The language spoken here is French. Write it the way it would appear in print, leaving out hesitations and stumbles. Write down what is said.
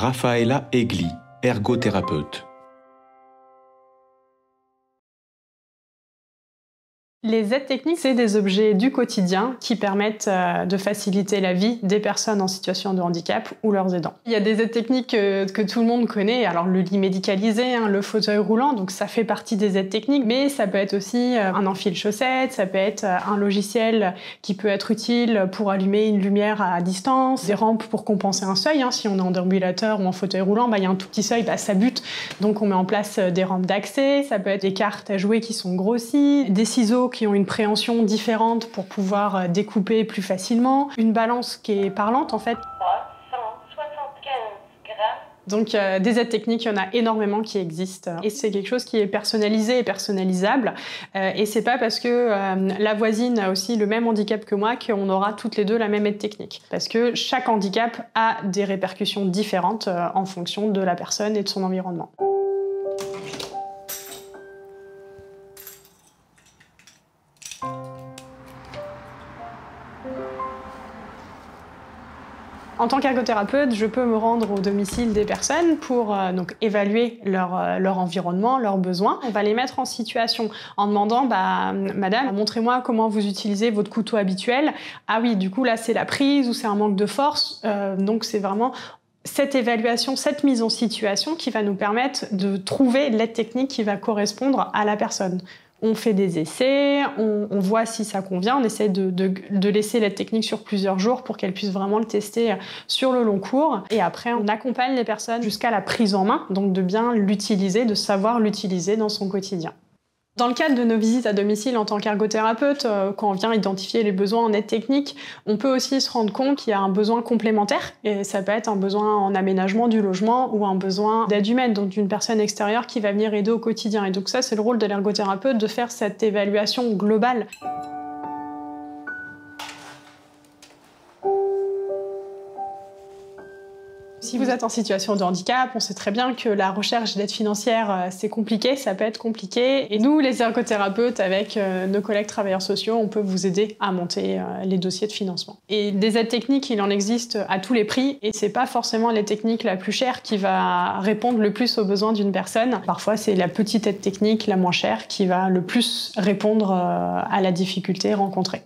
Raffaella Egli, ergothérapeute. Les aides techniques, c'est des objets du quotidien qui permettent de faciliter la vie des personnes en situation de handicap ou leurs aidants. Il y a des aides techniques que tout le monde connaît, alors le lit médicalisé, le fauteuil roulant, donc ça fait partie des aides techniques, mais ça peut être aussi un enfile-chaussette, ça peut être un logiciel qui peut être utile pour allumer une lumière à distance, des rampes pour compenser un seuil, si on est en déambulateur ou en fauteuil roulant, il y a un tout petit seuil, ça bute, donc on met en place des rampes d'accès, ça peut être des cartes à jouer qui sont grossies, des ciseaux qui ont une préhension différente pour pouvoir découper plus facilement, une balance qui est parlante en fait. 375 grammes. Donc des aides techniques, il y en a énormément qui existent et c'est quelque chose qui est personnalisé et personnalisable et c'est pas parce que la voisine a aussi le même handicap que moi qu'on aura toutes les deux la même aide technique, parce que chaque handicap a des répercussions différentes en fonction de la personne et de son environnement. En tant qu'ergothérapeute, je peux me rendre au domicile des personnes pour donc évaluer leur environnement, leurs besoins. On va les mettre en situation en demandant Madame, montrez-moi comment vous utilisez votre couteau habituel. Ah oui, du coup là c'est la prise ou c'est un manque de force. Donc c'est vraiment cette évaluation, cette mise en situation qui va nous permettre de trouver l'aide technique qui va correspondre à la personne. On fait des essais, on voit si ça convient, on essaie de laisser l'aide technique sur plusieurs jours pour qu'elle puisse vraiment le tester sur le long cours. Et après, on accompagne les personnes jusqu'à la prise en main, donc de bien l'utiliser, de savoir l'utiliser dans son quotidien. Dans le cadre de nos visites à domicile en tant qu'ergothérapeute, quand on vient identifier les besoins en aide technique, on peut aussi se rendre compte qu'il y a un besoin complémentaire. Et ça peut être un besoin en aménagement du logement ou un besoin d'aide humaine, donc d'une personne extérieure qui va venir aider au quotidien. Et donc ça, c'est le rôle de l'ergothérapeute de faire cette évaluation globale. Si vous êtes en situation de handicap, on sait très bien que la recherche d'aide financière, c'est compliqué, ça peut être compliqué. Et nous, les ergothérapeutes, avec nos collègues travailleurs sociaux, on peut vous aider à monter les dossiers de financement. Et des aides techniques, il en existe à tous les prix, et c'est pas forcément l'aide technique la plus chère qui va répondre le plus aux besoins d'une personne. Parfois, c'est la petite aide technique la moins chère qui va le plus répondre à la difficulté rencontrée.